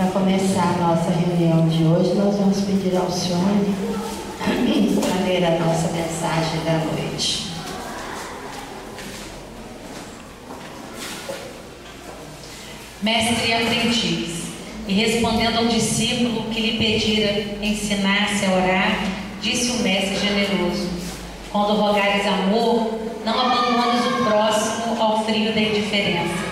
Para começar a nossa reunião de hoje, nós vamos pedir ao Senhor para ler a nossa mensagem da noite. Mestre e aprendiz, e respondendo ao discípulo que lhe pedira ensinasse a orar, disse o mestre generoso: quando rogares amor, não abandones o próximo ao frio da indiferença.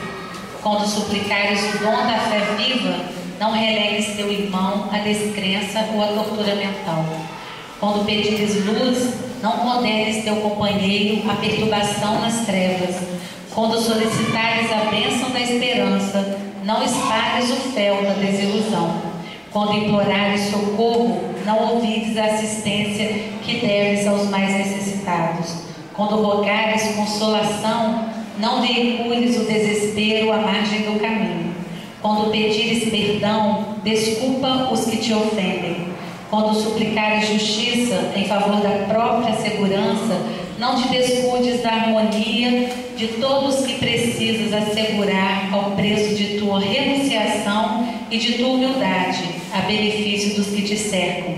Quando suplicares o dom da fé viva, não relegues teu irmão à descrença ou à tortura mental. Quando pedires luz, não condenes teu companheiro à perturbação nas trevas. Quando solicitares a bênção da esperança, não espalhes o fel da desilusão. Quando implorares socorro, não ouvides a assistência que deves aos mais necessitados. Quando rogares consolação, não veicules o desespero à margem do caminho. Quando pedires perdão, desculpa os que te ofendem. Quando suplicares justiça em favor da própria segurança, não te descuides da harmonia de todos que precisas assegurar ao preço de tua renunciação e de tua humildade, a benefício dos que te cercam.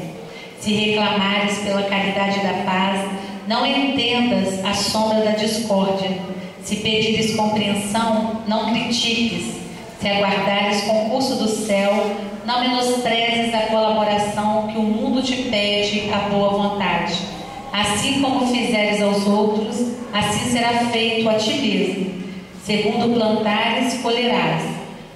Se reclamares pela caridade da paz, não entendas a sombra da discórdia. Se pedires compreensão, não critiques. Se aguardares concurso do céu, não menosprezes a colaboração que o mundo te pede à boa vontade. Assim como fizeres aos outros, assim será feito a ti mesmo. Segundo plantares, colherás.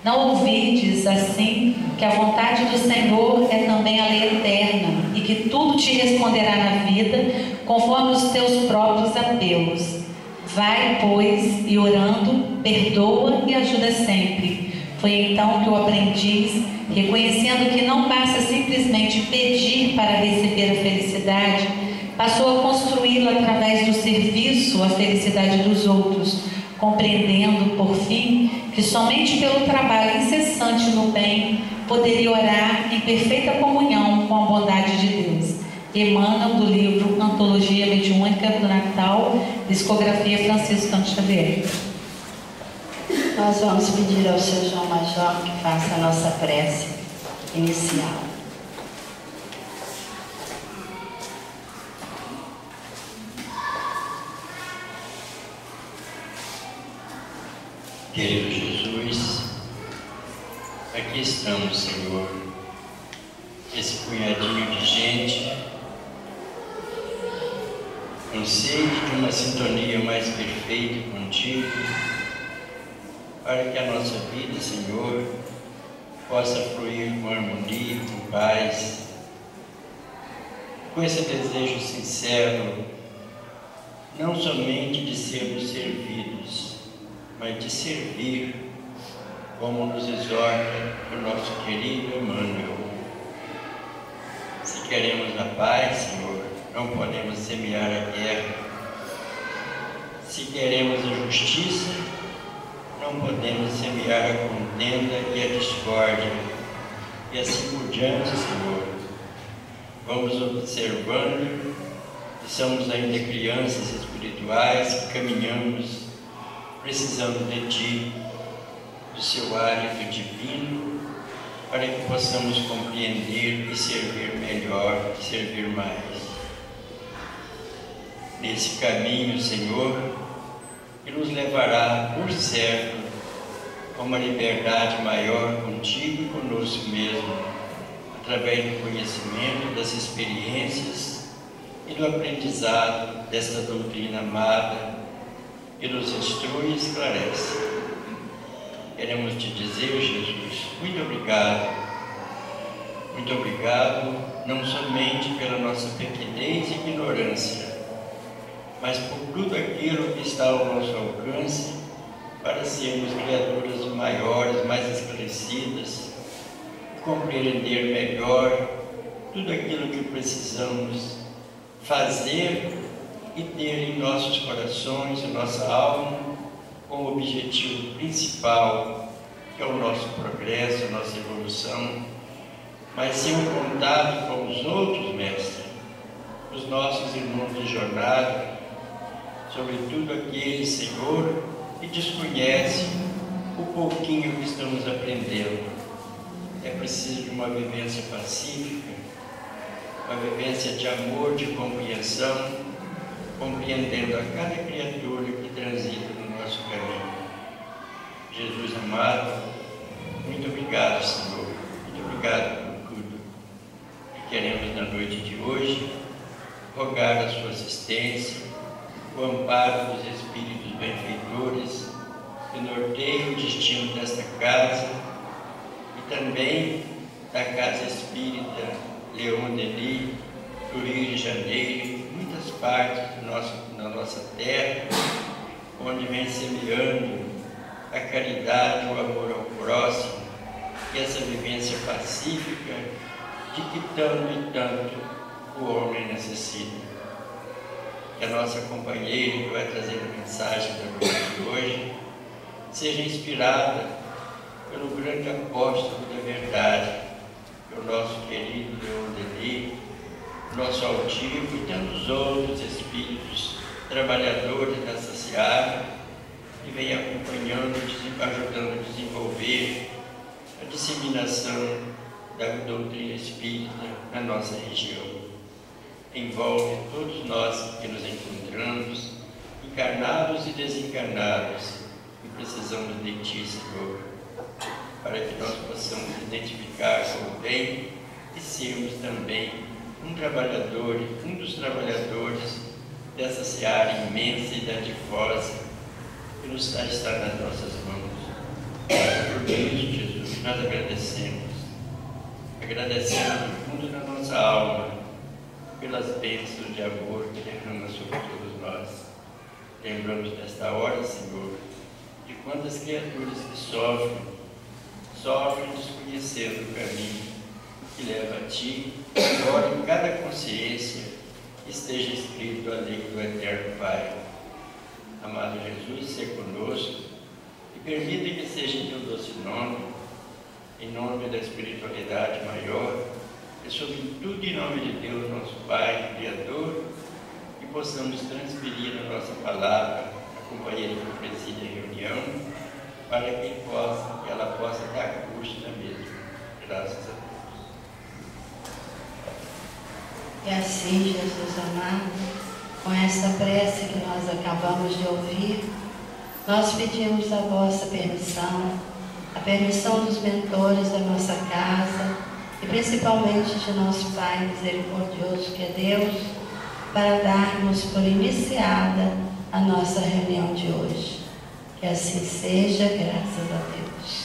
Não ouvides, assim, que a vontade do Senhor é também a lei eterna, e que tudo te responderá na vida, conforme os teus próprios apelos. Vai, pois, e orando, perdoa e ajuda sempre. Foi então que o aprendiz, reconhecendo que não basta simplesmente pedir para receber a felicidade, passou a construí-la através do serviço à felicidade dos outros, compreendendo, por fim, que somente pelo trabalho incessante no bem poderia orar em perfeita comunhão com a bondade de Deus. Emmanuel, do livro Antologia Mediúnica do Natal, discografia Francisco Cândido Xavier. Nós vamos pedir ao seu João Major que faça a nossa prece inicial. Querido Jesus, aqui estamos, Senhor, esse punhadinho de gente, com sede de uma sintonia mais perfeita contigo, para que a nossa vida, Senhor, possa fluir com harmonia, com paz, com esse desejo sincero, não somente de sermos servidos, mas de servir, como nos exorta o nosso querido Emmanuel. Se queremos a paz, Senhor, não podemos semear a guerra. Se queremos a justiça, não podemos semear a contenda e a discórdia. E assim por diante, Senhor, vamos observando que somos ainda crianças espirituais, que caminhamos precisando de Ti, do Seu hálito divino, para que possamos compreender e servir melhor, servir mais. Nesse caminho, Senhor, que nos levará, por certo, a uma liberdade maior contigo e conosco mesmo, através do conhecimento, das experiências e do aprendizado desta doutrina amada, que nos instrui e esclarece. Queremos te dizer, Jesus, muito obrigado. Muito obrigado, não somente pela nossa pequenez e ignorância, mas por tudo aquilo que está ao nosso alcance, para sermos criaturas maiores, mais esclarecidas, compreender melhor tudo aquilo que precisamos fazer e ter em nossos corações, em nossa alma, como objetivo principal, que é o nosso progresso, a nossa evolução, mas sim um contato com os outros, Mestre, os nossos irmãos de jornada, sobretudo aqueles, Senhor, que desconhecem o pouquinho que estamos aprendendo. é preciso de uma vivência pacífica, uma vivência de amor, de compreensão, compreendendo a cada criatura que transita no nosso caminho. Jesus amado, muito obrigado, Senhor, muito obrigado por tudo. E queremos, na noite de hoje, rogar a sua assistência, o amparo dos Espíritos benfeitores, que norteiam o destino desta casa e também da Casa Espírita Leon Denis, do Rio de Janeiro, muitas partes da nossa terra, onde vem semeando a caridade, o amor ao próximo e essa vivência pacífica de que tanto e tanto o homem necessita. Que a nossa companheira que vai trazer a mensagem da noite de hoje seja inspirada pelo grande apóstolo da verdade, que é o nosso querido Leon Denis, nosso altivo e tantos outros espíritos trabalhadores dessa seara, que vem acompanhando, ajudando a desenvolver a disseminação da doutrina espírita na nossa região. Envolve todos nós que nos encontramos, encarnados e desencarnados, e precisamos de Ti, Senhor, para que nós possamos identificar com o bem e sermos também um dos trabalhadores dessa seara imensa e dadivosa que nos está nas nossas mãos. Por isso, Jesus, nós agradecemos do fundo da nossa alma pelas bênçãos de amor que derrama sobre todos nós. Lembramos desta hora, Senhor, de quantas criaturas que sofrem desconhecendo o caminho que leva a Ti, embora em cada consciência esteja escrito a lei do Eterno Pai. Amado Jesus, seja conosco e permita que seja em Teu doce nome, em nome da espiritualidade maior, e sobretudo em nome de Deus, nosso Pai, Criador, que possamos transferir a nossa palavra à companheira que preside a reunião, para que ela possa dar curso na mesma. Graças a Deus. E assim, Jesus amado, com esta prece que nós acabamos de ouvir, nós pedimos a vossa permissão, a permissão dos mentores da nossa casa e principalmente de nosso Pai misericordioso que é Deus, para darmos por iniciada a nossa reunião de hoje. Que assim seja, graças a Deus.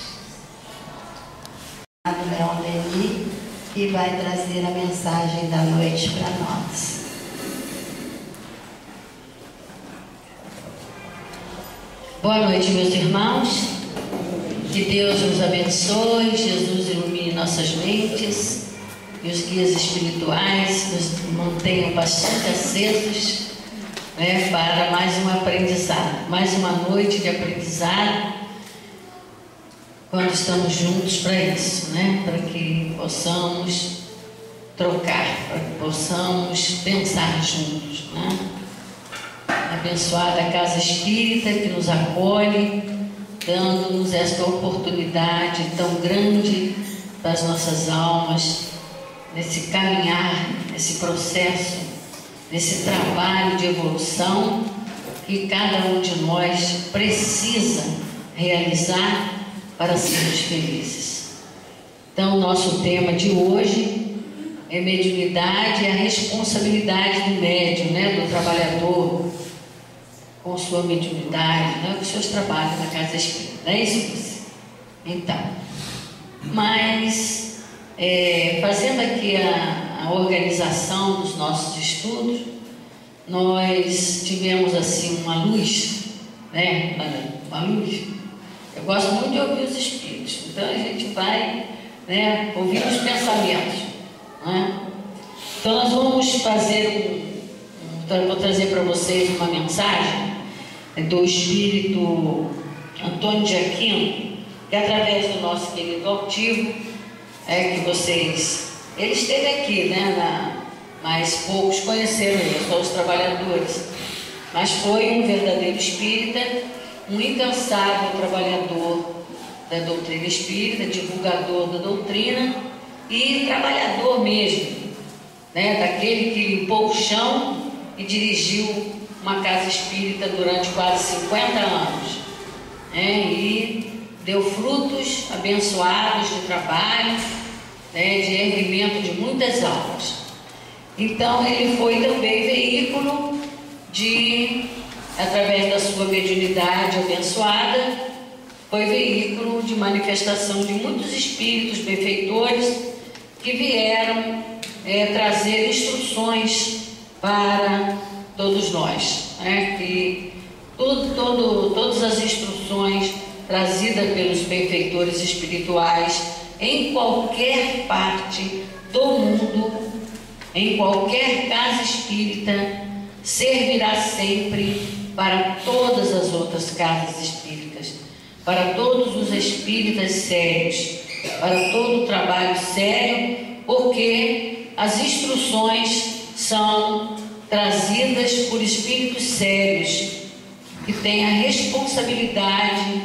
Leon Denis, que vai trazer a mensagem da noite para nós. Boa noite, meus irmãos. Que Deus nos abençoe, Jesus ilumine nossas mentes e os guias espirituais nos mantenham bastante acesos, né, para mais um aprendizado, mais uma noite de aprendizado, quando estamos juntos para isso, né, para que possamos trocar, para que possamos pensar juntos, né. Abençoada a Casa Espírita que nos acolhe, dando-nos esta oportunidade tão grande das nossas almas, nesse caminhar, nesse processo, nesse trabalho de evolução que cada um de nós precisa realizar para sermos felizes. Então, nosso tema de hoje é mediunidade e a responsabilidade do médium, né, do trabalhador, com sua mediunidade, né, com seus trabalhos na Casa Espírita. Não é isso, você? Então, mas fazendo aqui a organização dos nossos estudos, nós tivemos assim uma luz, né, uma luz. Eu gosto muito de ouvir os espíritos, então a gente vai, né, ouvir os pensamentos, né? Então nós vamos fazer vou trazer para vocês uma mensagem do espírito Antônio de Aquino, que através do nosso querido altivo, que vocês, ele esteve aqui, né, mas poucos conheceram ele, só os trabalhadores, mas foi um verdadeiro espírita, um incansável trabalhador, da doutrina espírita, divulgador da doutrina e trabalhador mesmo, né? Daquele que limpou o chão e dirigiu uma casa espírita durante quase 50 anos, né? E deu frutos abençoados de trabalho, né? De erguimento de muitas almas. Então ele foi também veículo através da sua mediunidade abençoada, foi veículo de manifestação de muitos espíritos benfeitores que vieram trazer instruções para todos nós, né? Que todas as instruções trazidas pelos benfeitores espirituais em qualquer parte do mundo, em qualquer casa espírita, servirá sempre para todas as outras casas espíritas, para todos os espíritas sérios, para todo o trabalho sério, porque as instruções são trazidas por espíritos sérios que têm a responsabilidade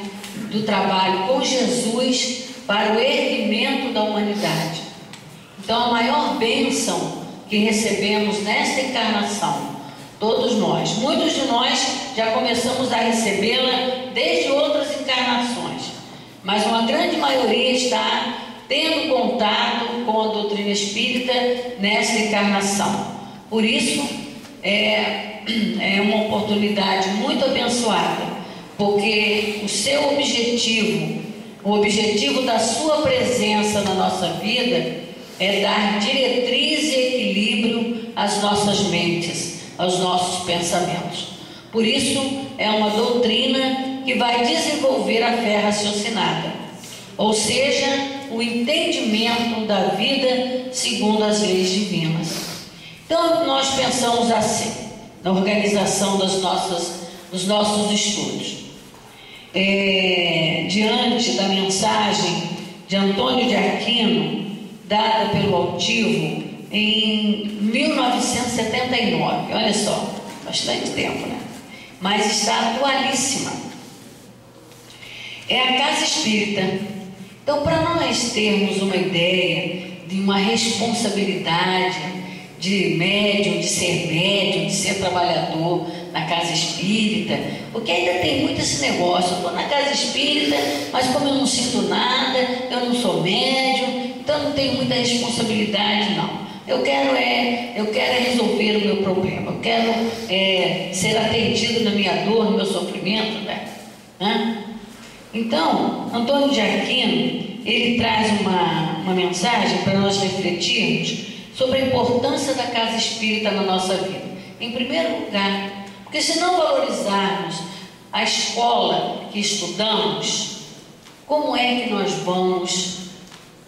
do trabalho com Jesus para o erguimento da humanidade. Então, a maior bênção que recebemos nesta encarnação, todos nós, muitos de nós já começamos a recebê-la desde outras encarnações, mas uma grande maioria está tendo contato com a doutrina espírita nesta encarnação. Por isso, é uma oportunidade muito abençoada, porque o seu objetivo, o objetivo da sua presença na nossa vida é dar diretriz e equilíbrio às nossas mentes, aos nossos pensamentos. Por isso, é uma doutrina que vai desenvolver a fé raciocinada, ou seja, o entendimento da vida segundo as leis divinas. Então, nós pensamos assim, na organização dos nossos estudos. Diante da mensagem de Antônio de Aquino, dada pelo Altivo em 1979, olha só, bastante tempo, né? Mas está atualíssima. É a casa espírita. Então, para nós termos uma ideia de uma responsabilidade de médium, de ser trabalhador na casa espírita, porque ainda tem muito esse negócio, eu estou na casa espírita, mas como eu não sinto nada, eu não sou médium, então não tenho muita responsabilidade, não. Eu quero resolver o meu problema, eu quero ser atendido na minha dor, no meu sofrimento, né? Então, Antônio de Aquino, ele traz uma mensagem para nós refletirmos sobre a importância da casa espírita na nossa vida. Em primeiro lugar, porque se não valorizarmos a escola que estudamos, como é que nós vamos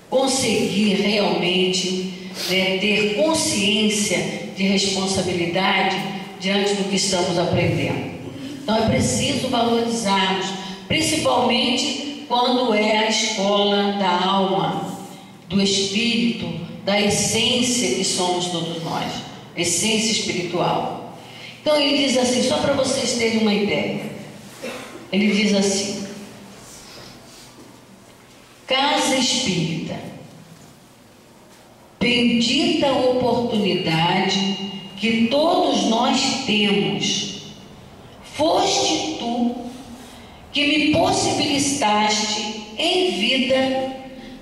conseguir realmente ter consciência de responsabilidade diante do que estamos aprendendo? Então é preciso valorizarmos, principalmente quando é a escola da alma, do espírito, da essência que somos todos nós, essência espiritual. Então ele diz assim, só para vocês terem uma ideia, ele diz assim: casa espírita, bendita oportunidade que todos nós temos, foste tu que me possibilitaste em vida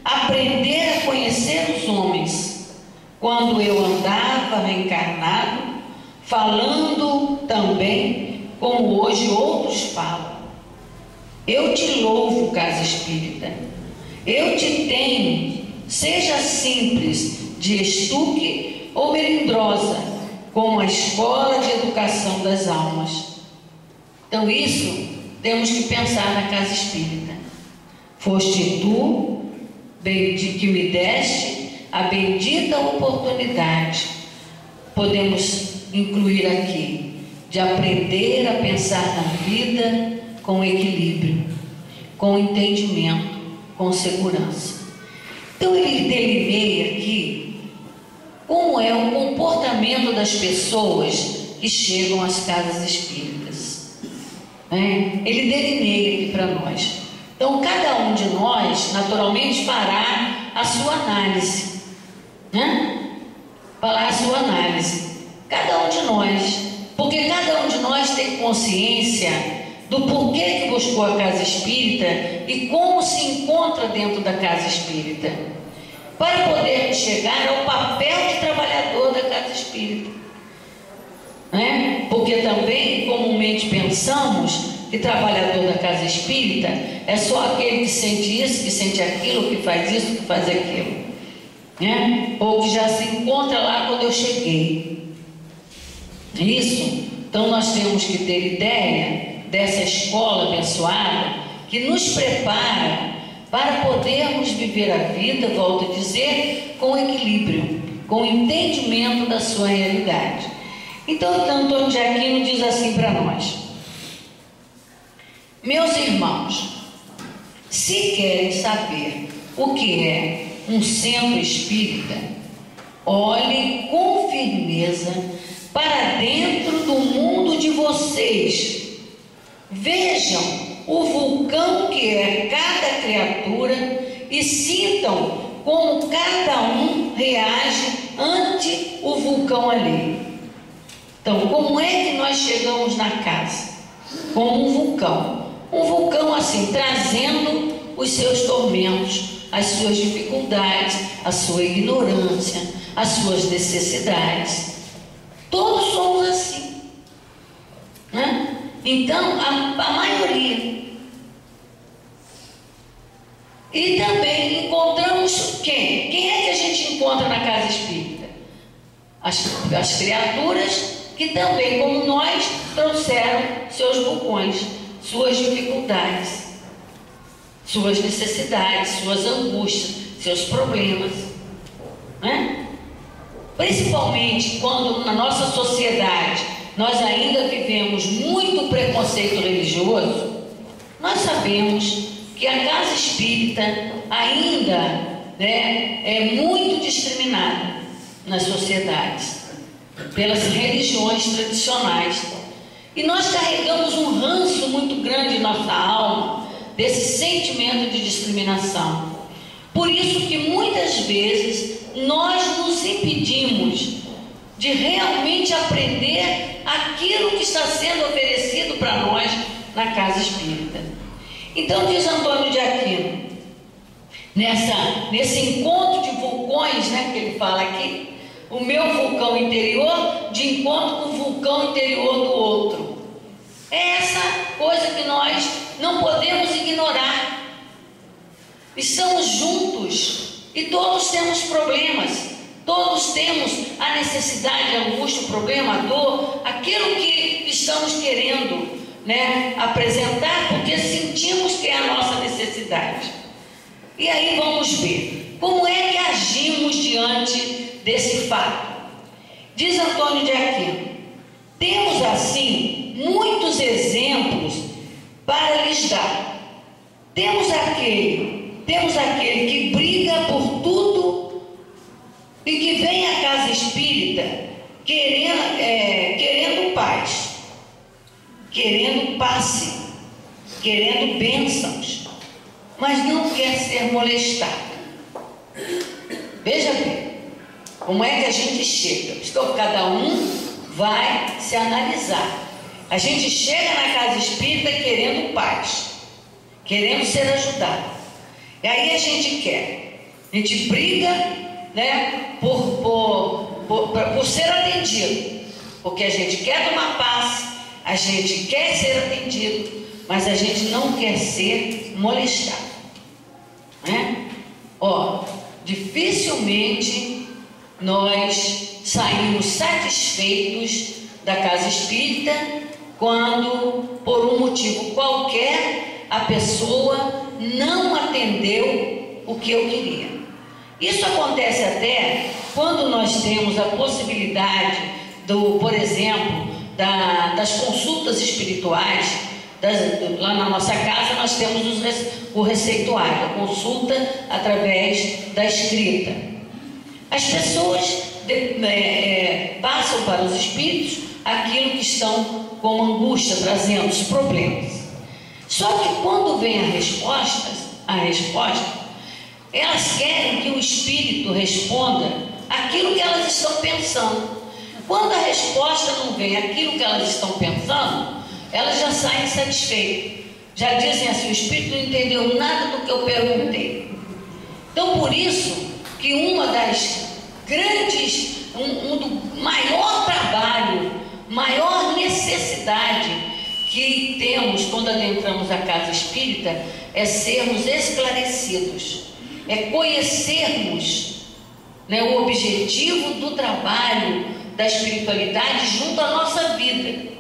aprender a conhecer os homens, quando eu andava reencarnado, falando também como hoje outros falam. Eu te louvo, casa espírita, eu te tenho, seja simples, de estuque ou melindrosa, como a escola de educação das almas. Então isso temos que pensar na casa espírita. Foste tu que me deste a bendita oportunidade, podemos incluir aqui, de aprender a pensar na vida com equilíbrio, com entendimento, com segurança. Então ele delineia aqui como é o comportamento das pessoas que chegam às casas espíritas. Ele delineia aqui para nós Então, cada um de nós, naturalmente, fará a sua análise, né? Fará a sua análise. Cada um de nós, porque cada um de nós tem consciência do porquê que buscou a casa espírita e como se encontra dentro da casa espírita, para poder chegar ao papel de trabalhador da casa espírita, né? Porque também comumente pensamos que trabalhador da casa espírita é só aquele que sente isso, que sente aquilo, que faz isso, que faz aquilo, né? Ou que já se encontra lá quando eu cheguei. Isso. Então nós temos que ter ideia dessa escola abençoada que nos prepara para podermos viver a vida, volto a dizer, com equilíbrio, com entendimento da sua realidade. Então, Antônio de Aquino diz assim para nós: meus irmãos, se querem saber o que é um centro espírita, olhem com firmeza para dentro do mundo de vocês. Vejam o vulcão que é cada criatura e sintam como cada um reage ante o vulcão alheio. Então, como é que nós chegamos na casa? Como um vulcão. Um vulcão assim, trazendo os seus tormentos, as suas dificuldades, a sua ignorância, as suas necessidades. Todos somos assim, né? Então, a maioria. E também encontramos quem? Quem é que a gente encontra na casa espírita? As criaturas que também, como nós, trouxeram seus vulcões, suas dificuldades, suas necessidades, suas angústias, seus problemas, né? Principalmente quando na nossa sociedade nós ainda vivemos muito preconceito religioso, nós sabemos que a casa espírita ainda, né, é muito discriminada nas sociedades pelas religiões tradicionais, e nós carregamos um ranço muito grande em nossa alma desse sentimento de discriminação. Por isso que muitas vezes nós nos impedimos de realmente aprender aquilo que está sendo oferecido para nós na casa espírita. Então diz Antônio de Aquino, nesse encontro de vulcões, né, que ele fala aqui, o meu vulcão interior de encontro com o vulcão interior do outro. É essa coisa que nós não podemos ignorar. Estamos juntos e todos temos problemas, todos temos a necessidade, a angústia, o problema, a dor, aquilo que estamos querendo, né, apresentar, porque sentimos que é a nossa necessidade. E aí vamos ver como é que agimos diante desse fato. Diz Antônio de Aquino: temos assim muitos exemplos para lhes dar. Temos aquele que briga por tudo e que vem à casa espírita querendo paz, querendo passe, querendo bênçãos, mas não quer ser molestado. Veja bem como é que a gente chega. Então, cada um vai se analisar. A gente chega na casa espírita querendo paz, querendo ser ajudado. E aí a gente briga, né, por ser atendido, porque a gente quer tomar paz, a gente quer ser atendido, mas a gente não quer ser molestado, né? Dificilmente nós saímos satisfeitos da casa espírita quando, por um motivo qualquer, a pessoa não atendeu o que eu queria. Isso acontece até quando nós temos a possibilidade por exemplo, das consultas espirituais. Lá na nossa casa nós temos o receituário, a consulta através da escrita. As pessoas passam para os espíritos aquilo que estão como angústia, trazendo os problemas. Só que quando vem a resposta, elas querem que o Espírito responda aquilo que elas estão pensando. Quando a resposta não vem aquilo que elas estão pensando, elas já saem insatisfeitas. Já dizem assim: o Espírito não entendeu nada do que eu perguntei. Então, por isso que uma das grandes, do maior trabalho, maior necessidade que temos quando adentramos a casa espírita é sermos esclarecidos, é conhecermos, né, o objetivo do trabalho da espiritualidade junto à nossa vida.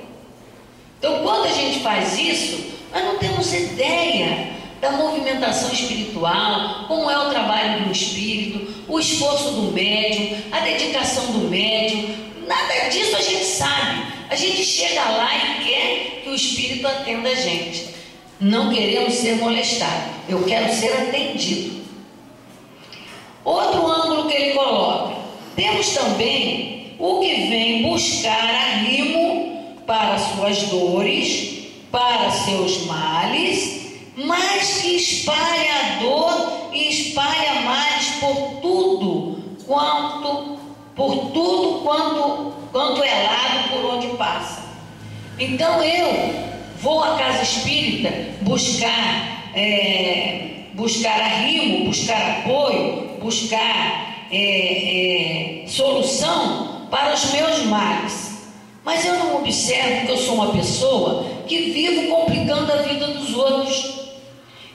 Então, quando a gente faz isso, nós não temos ideia da movimentação espiritual, como é o trabalho do espírito, o esforço do médium, a dedicação do médium. Nada disso a gente sabe. A gente chega lá e quer que o espírito atenda a gente. Não queremos ser molestados, eu quero ser atendido. Outro ângulo que ele coloca: temos também o que vem buscar arrimo para suas dores, para seus males, mas que espalha a dor e espalha males por tudo quanto é lado por onde passa. Então eu vou à casa espírita buscar arrimo, buscar apoio, buscar solução para os meus males. Mas eu não observo que eu sou uma pessoa que vivo complicando a vida dos outros.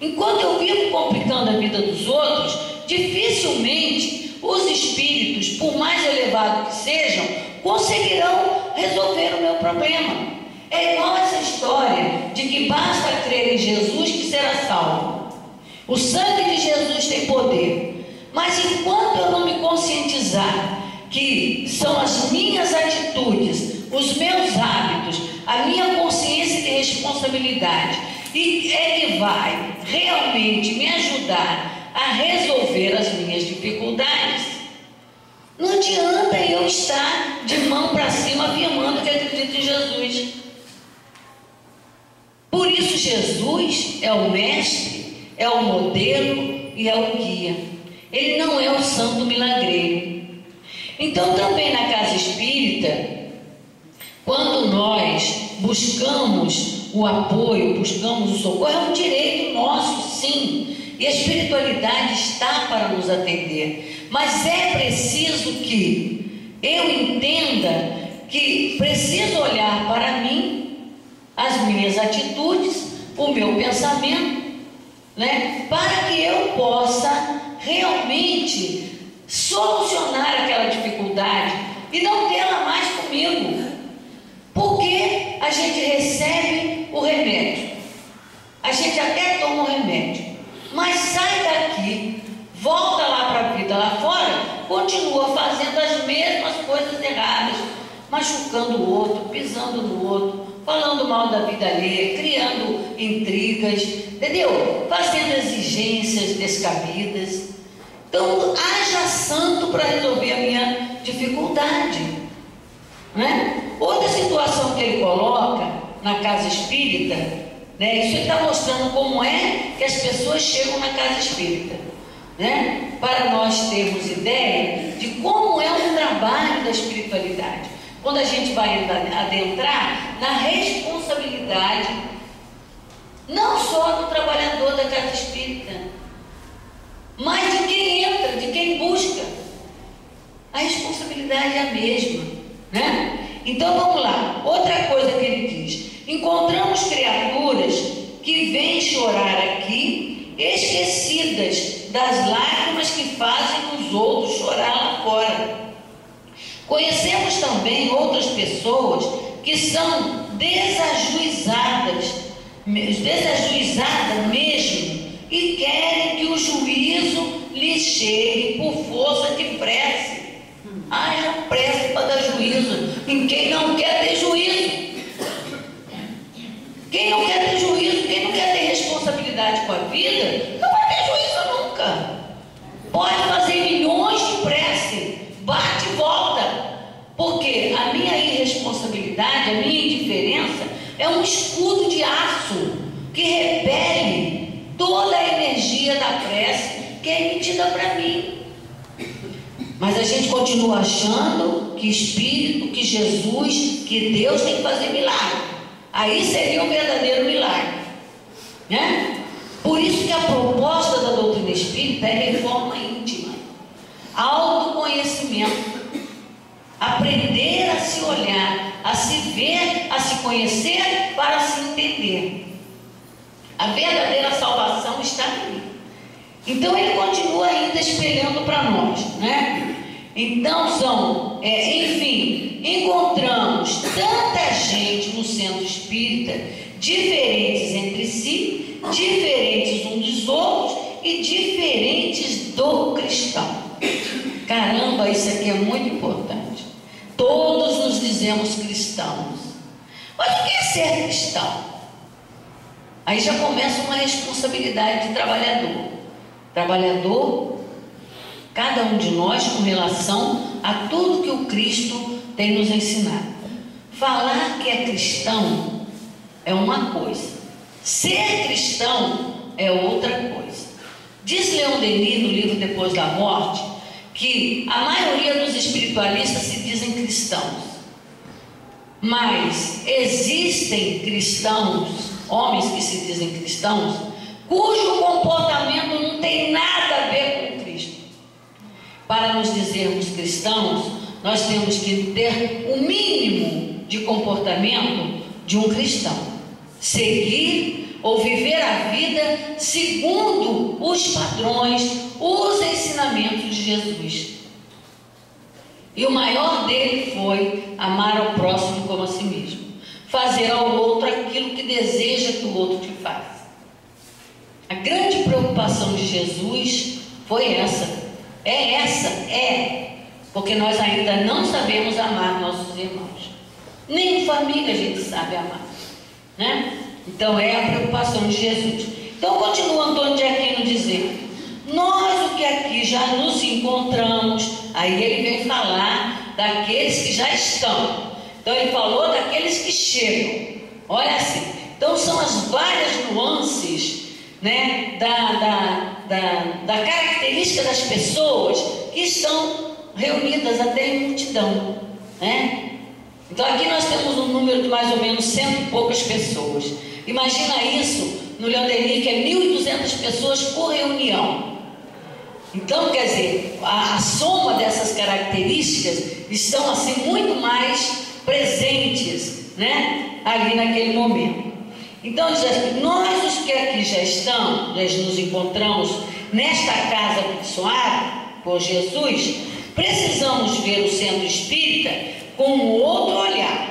Enquanto eu vivo complicando a vida dos outros, dificilmente os espíritos, por mais elevados que sejam, conseguirão resolver o meu problema. É igual essa história de que basta crer em Jesus que será salvo. O sangue de Jesus tem poder. Mas enquanto eu não me conscientizar que são as minhas atitudes, os meus hábitos, a minha consciência de responsabilidade, e é que vai realmente me ajudar a resolver as minhas dificuldades, não adianta eu estar de mão para cima afirmando que acredito em Jesus. Por isso Jesus é o mestre, é o modelo e é o guia. Ele não é o santo milagreiro. Então também na casa espírita, quando nós buscamos o apoio, buscamos o socorro, é um direito nosso, sim. E a espiritualidade está para nos atender. Mas é preciso que eu entenda que preciso olhar para mim, as minhas atitudes, o meu pensamento, né, para que eu possa realmente solucionar aquela dificuldade e não tê-la mais comigo. Porque a gente recebe o remédio, a gente até toma o remédio, mas sai daqui, volta lá para a vida lá fora, continua fazendo as mesmas coisas erradas, machucando o outro, pisando no outro, falando mal da vida alheia, criando intrigas, entendeu? Fazendo exigências descabidas. Então, haja santo para resolver a minha dificuldade, né? Outra situação que ele coloca na casa espírita, né? Isso ele está mostrando como é que as pessoas chegam na casa espírita, né? Para nós termos ideia de como é o trabalho da espiritualidade. Quando a gente vai adentrar na responsabilidade, não só do trabalhador da casa espírita, mas de quem entra, de quem busca. A responsabilidade é a mesma, né? Então vamos lá, outra coisa que ele diz: encontramos criaturas que vêm chorar aqui, esquecidas das lágrimas que fazem os outros chorar lá fora. Conhecemos também outras pessoas que são desajuizadas mesmo, e querem que o juízo lhes chegue por força de prece. Haja prece para dar juízo em quem não quer ter juízo. Quem não quer ter juízo, quem não quer ter responsabilidade com a vida, não vai ter juízo nunca. Pode fazer milhões de prece, bate e volta, porque a minha irresponsabilidade, a minha indiferença é um escudo de aço que repele toda a energia da prece que é emitida para mim. Mas a gente continua achando que Espírito, que Jesus, que Deus tem que fazer milagre. Aí seria um verdadeiro milagre, né? Por isso que a proposta da doutrina espírita é reforma íntima, autoconhecimento, aprender a se olhar, a se ver, a se conhecer para se entender. A verdadeira salvação está ali. Então ele continua ainda espelhando para nós, né? Então enfim, encontramos tanta gente no centro espírita, diferentes entre si, diferentes uns dos outros e diferentes do cristão. Caramba, isso aqui é muito importante. Todos nos dizemos cristãos. Mas o que é ser cristão? Aí já começa uma responsabilidade de trabalhador. Trabalhador, cada um de nós com relação a tudo que o Cristo tem nos ensinado. Falar que é cristão é uma coisa, ser cristão é outra coisa. Diz Leon Denis no livro Depois da Morte que a maioria dos espiritualistas se dizem cristãos, mas existem cristãos, homens que se dizem cristãos, cujo comportamento não tem nada a ver com Cristo. Para nos dizermos cristãos, nós temos que ter o mínimo de comportamento de um cristão. Seguir ou viver a vida segundo os padrões, os ensinamentos de Jesus. E o maior dele foi amar ao próximo como a si mesmo. Fazer ao outro aquilo que deseja que o outro te faça. A grande preocupação de Jesus foi essa. Porque nós ainda não sabemos amar nossos irmãos. Nem em família a gente sabe amar, né? Então é a preocupação de Jesus. Então continua Antônio de Aquino dizendo: nós o que aqui já nos encontramos, aí ele vem falar daqueles que já estão. Então ele falou daqueles que chegam. Olha assim, então são as várias nuances, né, da característica das pessoas que estão reunidas até em multidão, né? Então aqui nós temos um número de mais ou menos 100 e poucas pessoas. Imagina isso no Leon Denis, que é 1.200 pessoas por reunião. Então, quer dizer, a soma dessas características estão assim muito mais presentes, né, ali naquele momento. Então, nós os que aqui já estamos, nós nos encontramos nesta casa abençoada por Jesus, precisamos ver o centro espírita com um outro olhar.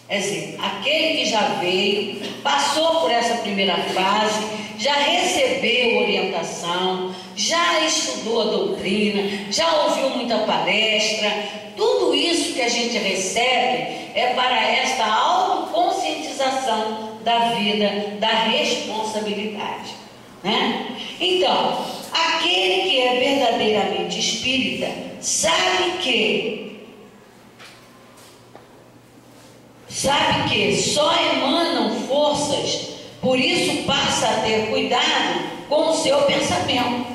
Quer dizer, aquele que já veio, passou por essa primeira fase, já recebeu orientação, já estudou a doutrina, já ouviu muita palestra, tudo isso que a gente recebe é para esta autoconscientização da vida, da responsabilidade, né? Então, aquele que é verdadeiramente espírita sabe que só emanam forças, por isso passa a ter cuidado com o seu pensamento.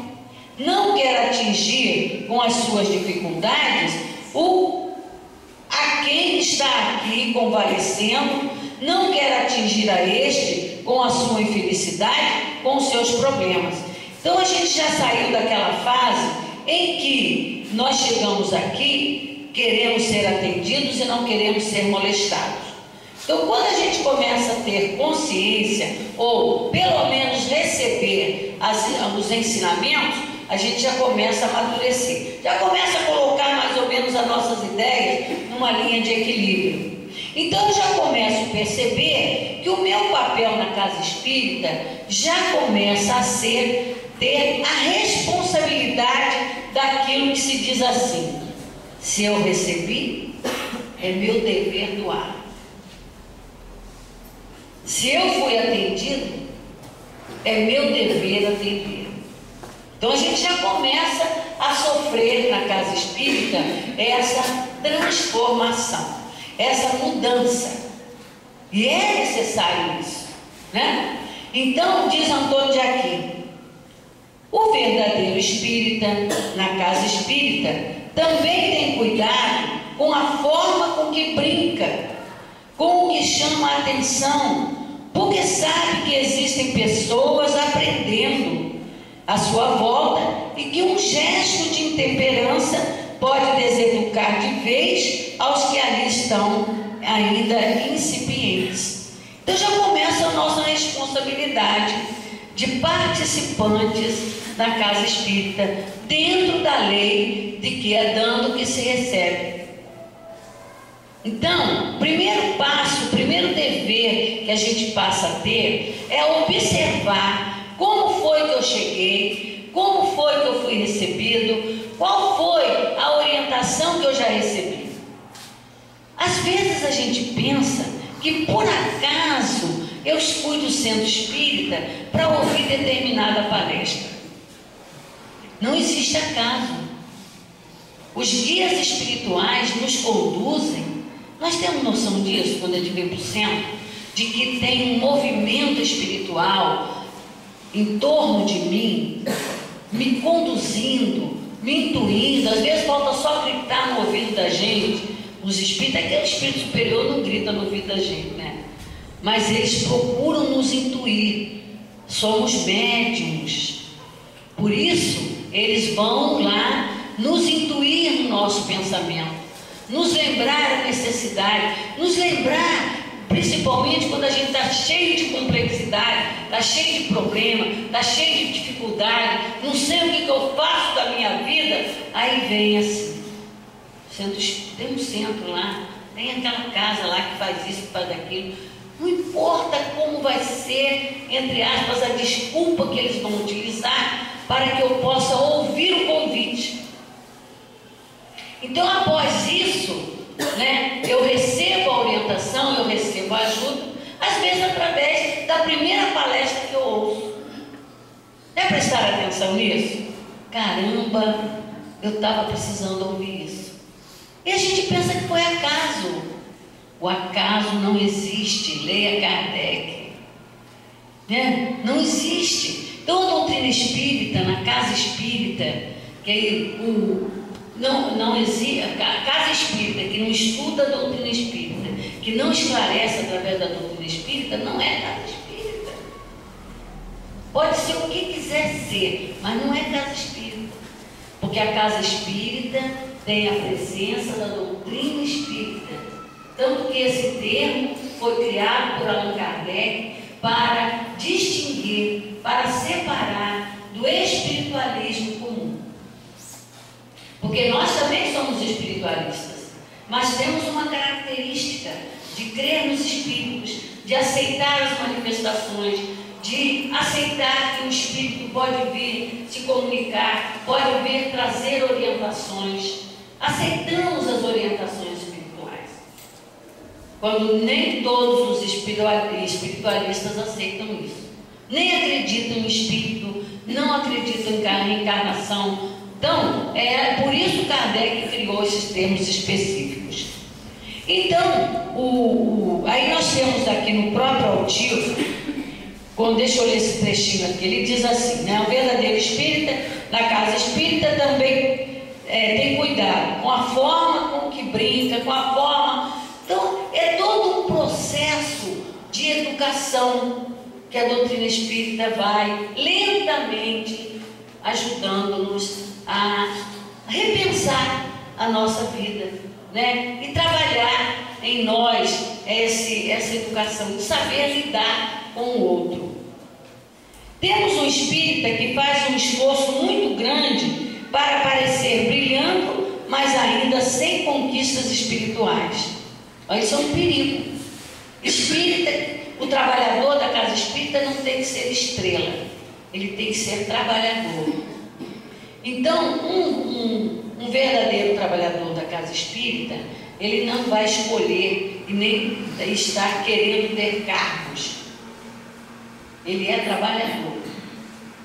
Não quer atingir com as suas dificuldades a quem está aqui convalescendo, não quer atingir a este com a sua infelicidade, com os seus problemas. Então a gente já saiu daquela fase em que nós chegamos aqui, queremos ser atendidos e não queremos ser molestados. Então, quando a gente começa a ter consciência, ou pelo menos receber os ensinamentos, a gente já começa a amadurecer, já começa a colocar mais ou menos as nossas ideias numa linha de equilíbrio. Então, eu já começo a perceber que o meu papel na casa espírita já começa a ter a responsabilidade daquilo que se diz assim: se eu recebi, é meu dever doar. Se eu fui atendido, é meu dever atender. Então a gente já começa a sofrer na casa espírita essa transformação, essa mudança. E é necessário isso, né? Então, diz Antônio de Aquino, o verdadeiro espírita, na casa espírita, também tem cuidado com a forma com que brinca, com o que chama a atenção, porque sabe que existem pessoas aprendendo à sua volta e que um gesto de intemperança pode deseducar de vez aos que ali estão ainda incipientes. Então já começa a nossa responsabilidade de participantes da casa espírita, dentro da lei de que é dando que se recebe. Então, o primeiro passo, o primeiro dever que a gente passa a ter é observar como foi que eu cheguei, como foi que eu fui recebido, qual foi a orientação que eu já recebi. Às vezes a gente pensa que por acaso eu fui do centro espírita para ouvir determinada palestra. Não existe acaso. Os guias espirituais nos conduzem. Nós temos noção disso quando a gente vem para o centro, de que tem um movimento espiritual em torno de mim, me conduzindo, me intuindo. Às vezes falta só gritar no ouvido da gente. Os espíritos, aquele espírito superior não grita no ouvido da gente, né? Mas eles procuram nos intuir. Somos médiums. Por isso, eles vão lá nos intuir no nosso pensamento, nos lembrar a necessidade, nos lembrar, principalmente quando a gente está cheio de complexidade, está cheio de problema, está cheio de dificuldade, não sei o que eu faço da minha vida. Aí vem assim, tem um centro lá, tem aquela casa lá que faz isso, que faz aquilo. Não importa como vai ser, entre aspas, a desculpa que eles vão utilizar para que eu possa ouvir o convite. Então, após isso, né, eu recebo a orientação, eu recebo a ajuda, às vezes através da primeira palestra que eu ouço. Não é prestar atenção nisso? Caramba, eu estava precisando ouvir isso. E a gente pensa que foi acaso. O acaso não existe, leia Kardec. Né? Não existe. Então, a doutrina espírita, na casa espírita, que não existe, a casa espírita que não estuda a doutrina espírita, que não esclarece através da doutrina espírita, não é casa espírita. Pode ser o que quiser ser, mas não é casa espírita. Porque a casa espírita tem a presença da doutrina espírita. Tanto que esse termo foi criado por Allan Kardec para distinguir, para separar do espiritualismo comum. Porque nós também somos espiritualistas, mas temos uma característica de crer nos espíritos, de aceitar as manifestações, de aceitar que o espírito pode vir se comunicar, pode vir trazer orientações. Aceitamos as orientações espirituais. Quando nem todos os espiritualistas aceitam isso. Nem acreditam em espírito, não acreditam em reencarnação. Então, é por isso que Kardec criou esses termos específicos. Então, aí nós temos aqui no próprio Altivo, deixa eu ler esse trechinho aqui, ele diz assim, né, o verdadeiro espírita, na casa espírita também tem cuidado com a forma com que brinca, com a forma. Então, é todo um processo de educação que a doutrina espírita vai lentamente ajudando-nos a repensar a nossa vida, né? E trabalhar em nós essa educação, de saber lidar com o outro. Temos um espírita que faz um esforço muito grande para parecer brilhando, mas ainda sem conquistas espirituais. Isso é um perigo. Espírita, o trabalhador da casa espírita não tem que ser estrela, ele tem que ser trabalhador. Então, um verdadeiro trabalhador da casa espírita, ele não vai escolher e nem estar querendo ter cargos. Ele é trabalhador.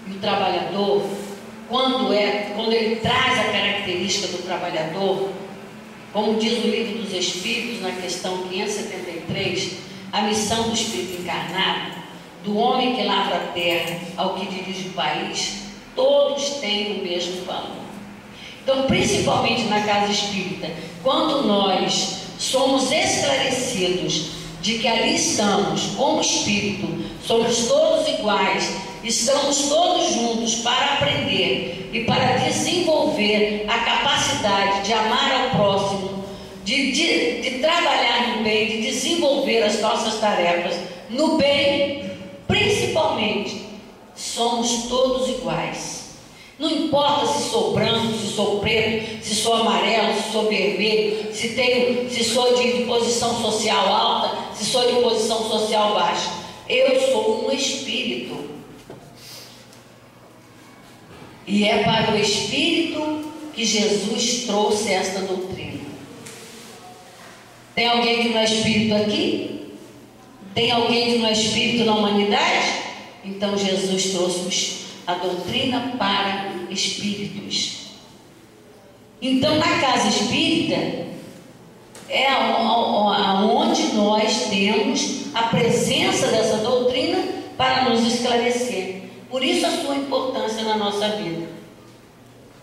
E o trabalhador, quando ele traz a característica do trabalhador, como diz o Livro dos Espíritos, na questão 573, a missão do espírito encarnado, do homem que lavra a terra ao que dirige o país, todos têm o mesmo valor. Então, principalmente na casa espírita, quando nós somos esclarecidos de que ali estamos como espírito, somos todos iguais, estamos todos juntos para aprender e para desenvolver a capacidade de amar ao próximo, de trabalhar no bem, de desenvolver as nossas tarefas no bem, principalmente, somos todos iguais. Não importa se sou branco, se sou preto, se sou amarelo, se sou vermelho, se sou de posição social alta, se sou de posição social baixa. Eu sou um espírito. E é para o espírito que Jesus trouxe esta doutrina. Tem alguém que não é espírito aqui? Tem alguém que não é espírito na humanidade? Então Jesus trouxe a doutrina para espíritos. Então, na casa espírita é onde nós temos a presença dessa doutrina para nos esclarecer. Por isso a sua importância na nossa vida.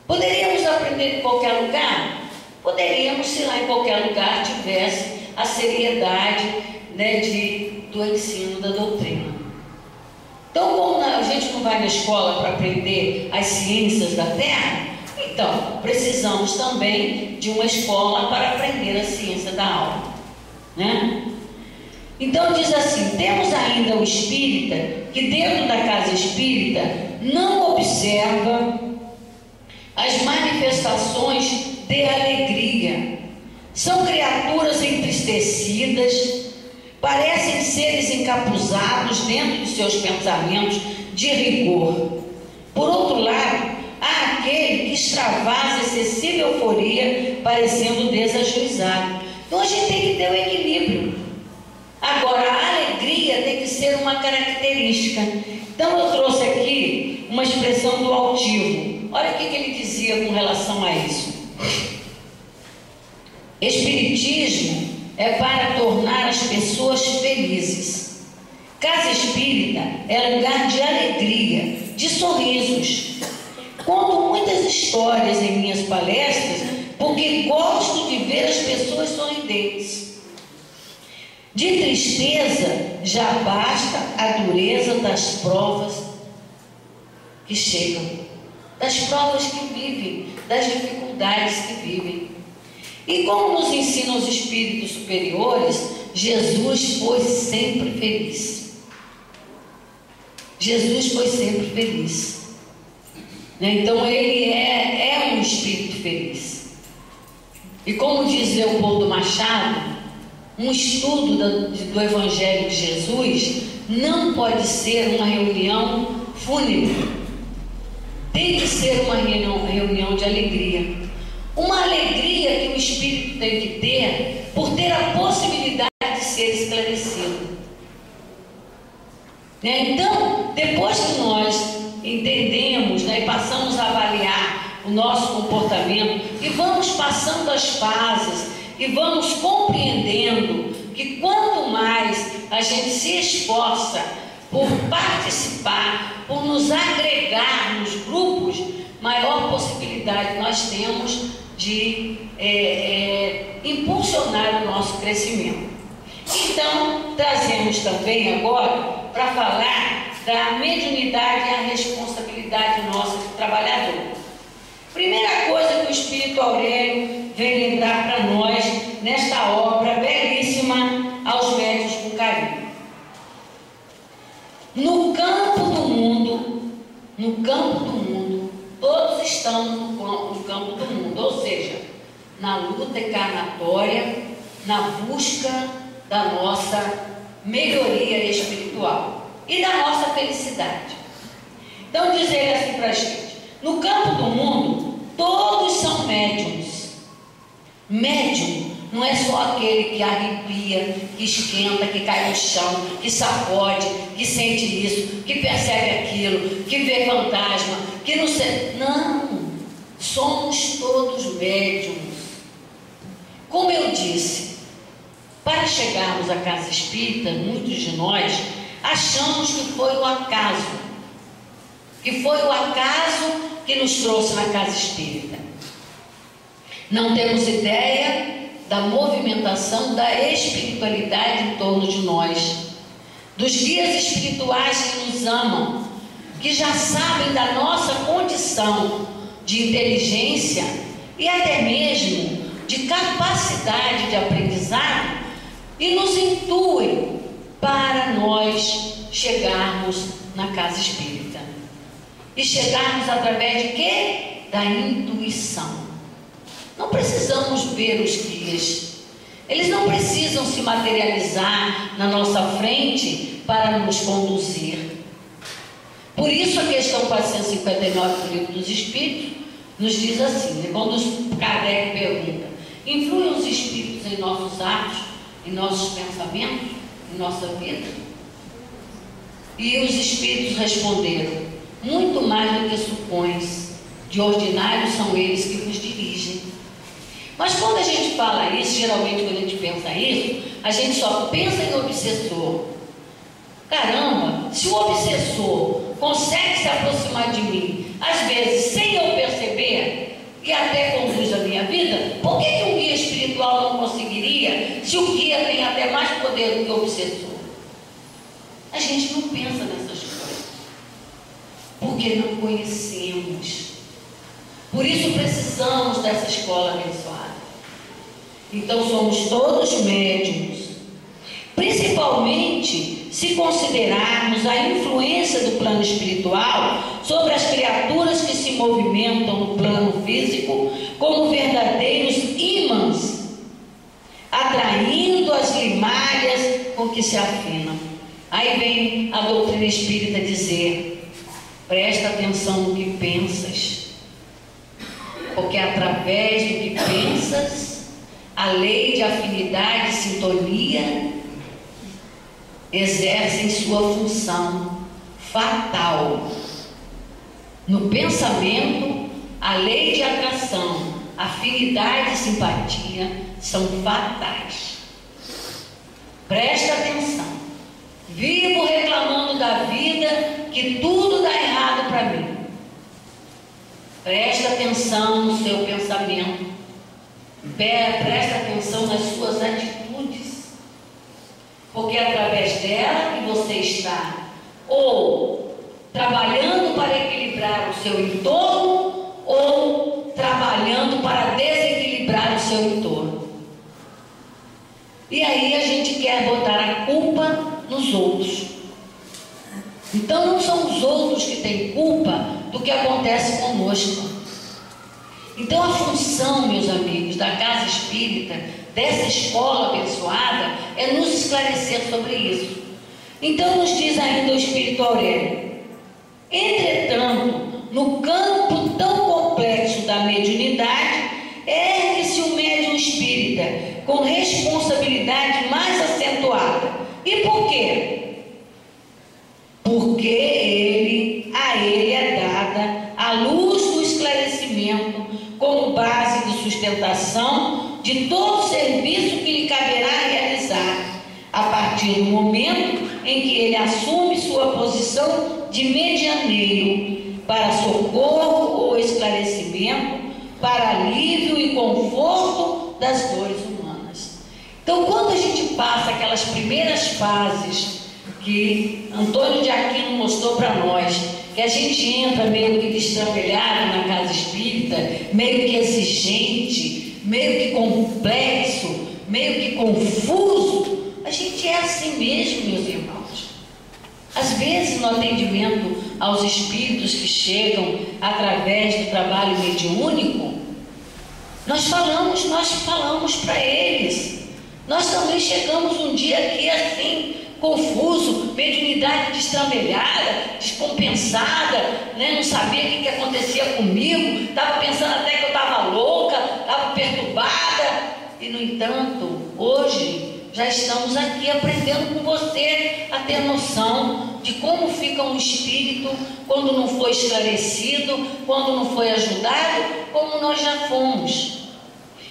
Poderíamos aprender em qualquer lugar? Poderíamos, se lá em qualquer lugar tivesse a seriedade, né, do ensino da doutrina. Então, como a gente não vai na escola para aprender as ciências da Terra, então precisamos também de uma escola para aprender a ciência da alma, né? Então diz assim: temos ainda o espírita que dentro da casa espírita não observa as manifestações de alegria. São criaturas entristecidas, parecem seres encapuzados dentro de seus pensamentos de rigor. Por outro lado, há aquele que extravasa excessiva euforia, parecendo desajuizado. Então a gente tem que ter o equilíbrio. Agora, a alegria tem que ser uma característica. Então eu trouxe aqui uma expressão do altivo. Olha o que ele dizia com relação a isso. Espiritismo é para tornar as pessoas felizes. Casa espírita é lugar de alegria, de sorrisos. Conto muitas histórias em minhas palestras porque gosto de ver as pessoas sorridentes. De tristeza já basta a dureza das provas que chegam, das provas que vivem, das dificuldades que vivem. E como nos ensinam os espíritos superiores, Jesus foi sempre feliz. Jesus foi sempre feliz. Então ele é um espírito feliz. E como diz Leopoldo Machado, um estudo do Evangelho de Jesus não pode ser uma reunião fúnebre. Tem que ser uma reunião de alegria. Uma alegria que o espírito tem que ter por ter a possibilidade de ser esclarecido. Então, depois que nós entendemos, e passamos a avaliar o nosso comportamento e vamos passando as fases e vamos compreendendo que quanto mais a gente se esforça por participar, por nos agregar nos grupos, maior possibilidade nós temos de impulsionar o nosso crescimento. Então, trazemos também agora para falar da mediunidade e a responsabilidade nossa de trabalhador. Primeira coisa que o Espírito Aurélio vem lembrar para nós nesta obra belíssima, Aos Médiuns com Carinho. No campo do mundo, todos estão no campo do mundo, ou seja, na luta encarnatória, na busca da nossa melhoria espiritual e da nossa felicidade. Então diz ele assim para a gente: no campo do mundo, todos são médiums. Médium não é só aquele que arrepia, que esquenta, que cai no chão, que sacode, que sente isso, que percebe aquilo, que vê fantasma, que não sei. Não, somos todos médiums. Como eu disse, para chegarmos à casa espírita, muitos de nós achamos que foi o acaso, que nos trouxe na casa espírita. Não temos ideia da movimentação da espiritualidade em torno de nós, dos guias espirituais que nos amam, que já sabem da nossa condição de inteligência e até mesmo de capacidade de aprendizado e nos intuem para nós chegarmos na casa espírita. E chegarmos através de quê? Da intuição. Não precisamos ver os guias. Eles não precisam se materializar na nossa frente para nos conduzir. Por isso a questão 459 do Livro dos Espíritos nos diz assim, né? Quando Kardec pergunta: influem os espíritos em nossos atos, em nossos pensamentos, em nossa vida? E os espíritos responderam: muito mais do que supões, de ordinário são eles que vos dirigem. Mas quando a gente fala isso, geralmente quando a gente pensa isso, a gente só pensa em obsessor. Caramba, se o obsessor consegue se aproximar de mim, às vezes sem eu perceber, e até conduz a minha vida, por que um guia espiritual não conseguiria, se o guia tem até mais poder do que o obsessor? A gente não pensa nessas coisas, porque não conhecemos. Por isso precisamos dessa escola abençoada. Então somos todos médiuns, principalmente se considerarmos a influência do plano espiritual sobre as criaturas que se movimentam no plano físico como verdadeiros ímãs, atraindo as limalhas com que se afinam. Aí vem a doutrina espírita dizer: presta atenção no que pensas, porque através do que pensas, a lei de afinidade e sintonia exercem sua função fatal. No pensamento, a lei de atração, afinidade e simpatia são fatais. Presta atenção. Vivo reclamando da vida, que tudo dá errado para mim. Presta atenção no seu pensamento. Presta atenção nas suas atitudes. Porque é através dela que você está ou trabalhando para equilibrar o seu entorno ou trabalhando para desequilibrar o seu entorno. E aí a gente quer botar a culpa nos outros. Então não são os outros que têm culpa do que acontece conosco. Então a função, meus amigos, da casa espírita, dessa escola abençoada, é nos esclarecer sobre isso. Então nos diz ainda o Espírito Aurélio: entretanto, no campo tão complexo da mediunidade, ergue-se o médium espírita com responsabilidade mais acentuada. E por quê? Porque a ele é dada a luz do esclarecimento como base de sustentação de todo serviço que lhe caberá realizar, a partir do momento em que ele assume sua posição de medianeiro para socorro ou esclarecimento, para alívio e conforto das dores humanas. Então, quando a gente passa aquelas primeiras fases que Antônio de Aquino mostrou para nós, que a gente entra meio que destrampelhado na casa espírita, meio que exigente, meio que complexo, meio que confuso, a gente é assim mesmo, meus irmãos. Às vezes, no atendimento aos espíritos que chegam através do trabalho mediúnico, nós falamos para eles. Nós também chegamos um dia aqui assim, confuso, mediunidade destramelhada, descompensada, né? Não sabia o que acontecia comigo, estava pensando até que eu estava louca, estava perturbada. E, no entanto, hoje já estamos aqui aprendendo com você a ter noção de como fica um espírito quando não foi esclarecido, quando não foi ajudado, como nós já fomos.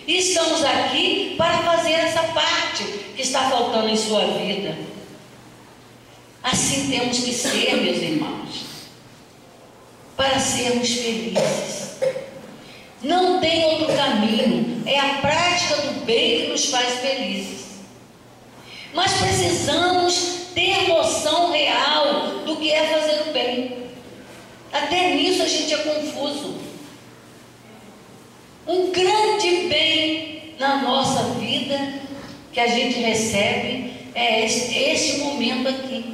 E estamos aqui para fazer essa parte que está faltando em sua vida. Assim temos que ser, meus irmãos, para sermos felizes. Não tem outro caminho, é a prática do bem que nos faz felizes. Mas precisamos ter noção real do que é fazer o bem. Até nisso a gente é confuso. Um grande bem na nossa vida que a gente recebe é este momento aqui.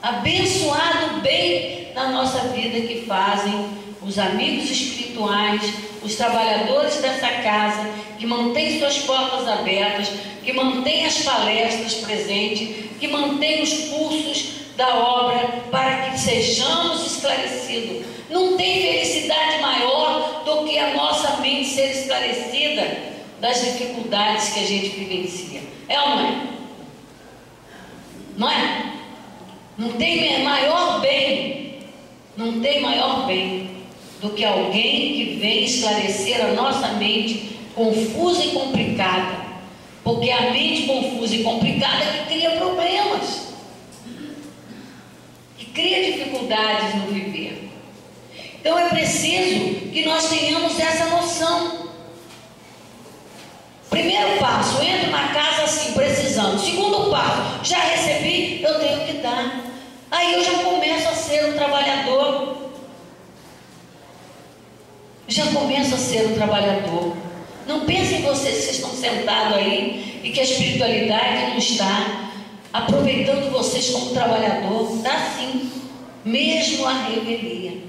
Abençoado bem na nossa vida que fazem os amigos espirituais, os trabalhadores dessa casa, que mantêm suas portas abertas, que mantêm as palestras presentes, que mantêm os cursos da obra para que sejamos esclarecidos. Não tem felicidade maior do que a nossa mente ser esclarecida das dificuldades que a gente vivencia. É ou não é? Não é? Não tem maior bem, não tem maior bem do que alguém que vem esclarecer a nossa mente confusa e complicada, porque a mente confusa e complicada é que cria problemas, que cria dificuldades no viver. Então é preciso que nós tenhamos essa noção. Primeiro passo, entro na casa assim, precisando. Segundo passo, já recebi, eu tenho que dar. Aí eu já começo a ser um trabalhador. Já começo a ser um trabalhador. Não pensem vocês que vocês estão sentados aí e que a espiritualidade não está aproveitando vocês como trabalhador. Dá sim, mesmo a revelia.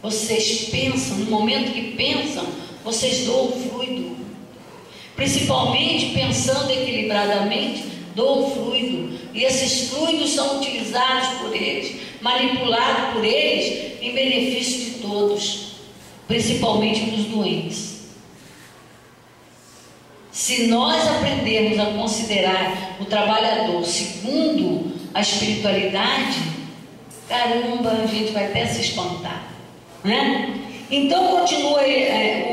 Vocês pensam, no momento que pensam, vocês doam fluido. Principalmente pensando equilibradamente, doam fluido. E esses fluidos são utilizados por eles, manipulados por eles em benefício de todos, principalmente dos doentes. Se nós aprendermos a considerar o trabalhador segundo a espiritualidade, caramba, a gente vai até se espantar, né? Então continua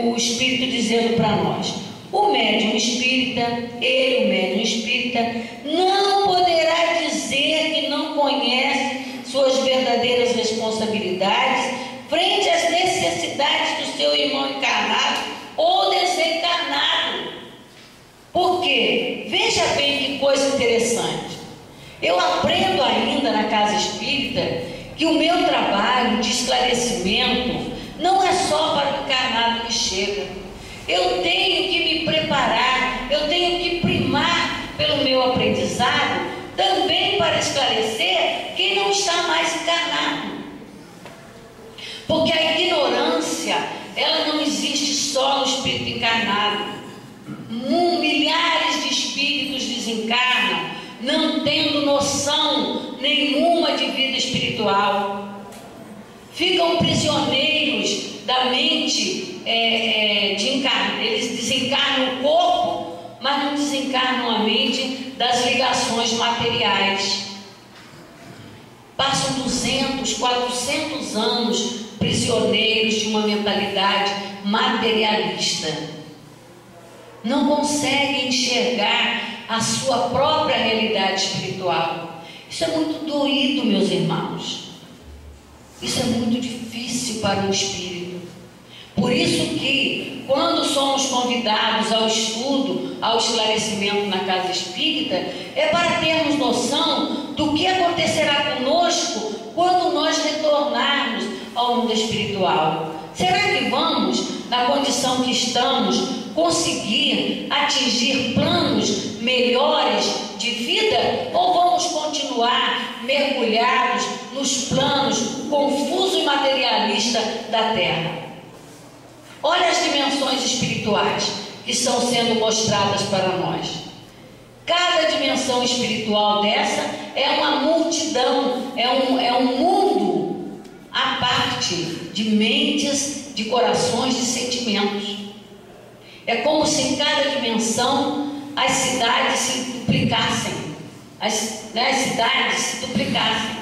o Espírito dizendo para nós: o médium espírita, ele, o médium espírita, não poderá dizer que não conhece suas verdadeiras responsabilidades frente às necessidades do seu irmão encarnado ou desencarnado. Por quê? Veja bem que coisa interessante. Eu aprendo ainda na casa espírita que o meu trabalho de esclarecimento não é só para o encarnado que chega. Eu tenho que me preparar, eu tenho que primar pelo meu aprendizado também para esclarecer quem não está mais encarnado. Porque a ignorância, ela não existe só no espírito encarnado. Milhares de espíritos desencarnam, não tendo noção nenhuma de vida espiritual. Ficam prisioneiros da mente eles desencarnam o corpo, mas não desencarnam a mente das ligações materiais. Passam 200, 400 anos prisioneiros de uma mentalidade materialista. Não conseguem enxergar a sua própria realidade espiritual. Isso é muito doído, meus irmãos. Isso é muito difícil para o espírito. Por isso que, quando somos convidados ao estudo, ao esclarecimento na casa espírita, é para termos noção do que acontecerá conosco quando nós retornarmos ao mundo espiritual. Será que vamos, na condição que estamos, conseguir atingir planos melhores de vida, ou vamos continuar mergulhados nos planos confuso e materialista da Terra? Olha as dimensões espirituais que estão sendo mostradas para nós. Cada dimensão espiritual dessa é uma multidão, é um mundo à parte de mentes, de corações, de sentimentos. É como se em cada dimensão as cidades se duplicassem, as cidades se duplicassem.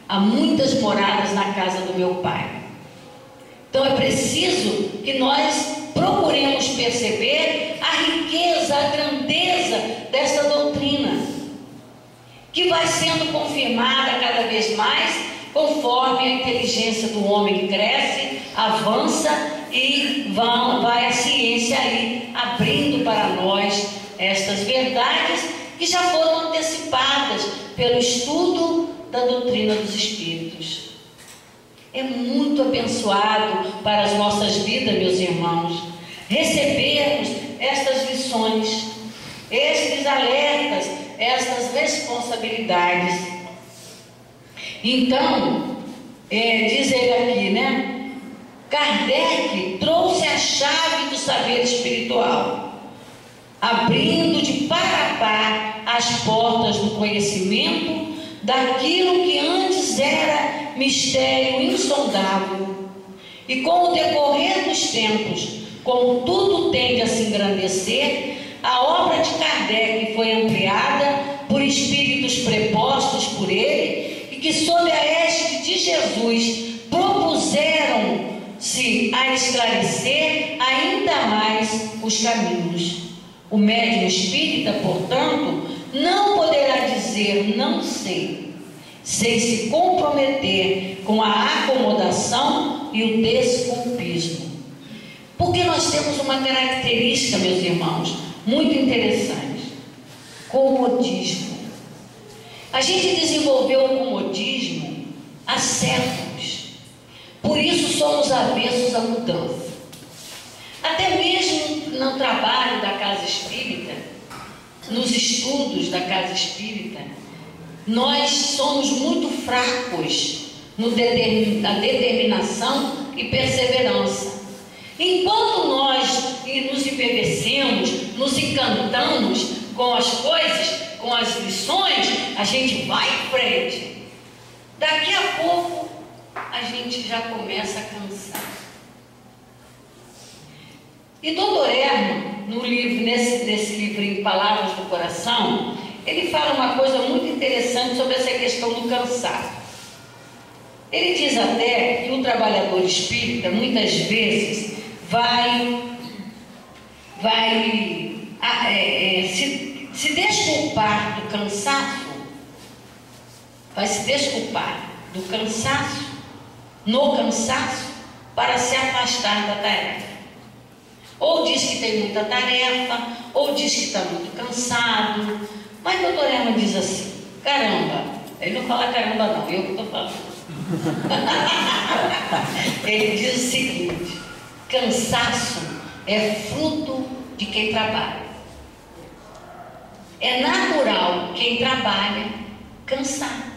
Há muitas moradas na casa do meu Pai. Então é preciso que nós procuremos perceber a riqueza, a grandeza dessa doutrina, que que vai sendo confirmada cada vez mais, conforme a inteligência do homem cresce, avança e vai a ciência aí abrindo para nós estas verdades que já foram antecipadas pelo estudo da doutrina dos Espíritos. É muito abençoado para as nossas vidas, meus irmãos, recebermos estas lições, estes alertas, estas responsabilidades. Então, diz ele aqui, né? Kardec trouxe a chave do saber espiritual, abrindo de par a par as portas do conhecimento daquilo que antes era mistério insondável. E com o decorrer dos tempos, como tudo tende a se engrandecer, a obra de Kardec foi ampliada por espíritos prepostos por ele e que, sob a égide de Jesus, propuseram-se a esclarecer ainda mais os caminhos. O médium espírita, portanto, não poderá dizer não sei, sem se comprometer com a acomodação e o desculpismo. Porque nós temos uma característica, meus irmãos, muito interessante: comodismo. A gente desenvolveu o comodismo há séculos, por isso somos avessos à mudança. Até mesmo no trabalho da Casa Espírita, nos estudos da Casa Espírita, nós somos muito fracos na determinação e perseverança. Enquanto nós nos embevecemos, nos encantamos com as coisas, com as lições, a gente vai em frente. Daqui a pouco, a gente já começa a cansar. E Dr. Herman, no livro, nesse livrinho Palavras do Coração, ele fala uma coisa muito interessante sobre essa questão do cansaço. Ele diz até que o trabalhador espírita, muitas vezes, vai se desculpar do cansaço, vai se desculpar do cansaço, no cansaço, para se afastar da tarefa. Ou diz que tem muita tarefa, ou diz que está muito cansado. Mas o Dr. Herman diz assim: caramba, ele não fala caramba não, eu que estou falando. Ele diz o seguinte: cansaço é fruto de quem trabalha. É natural quem trabalha cansar.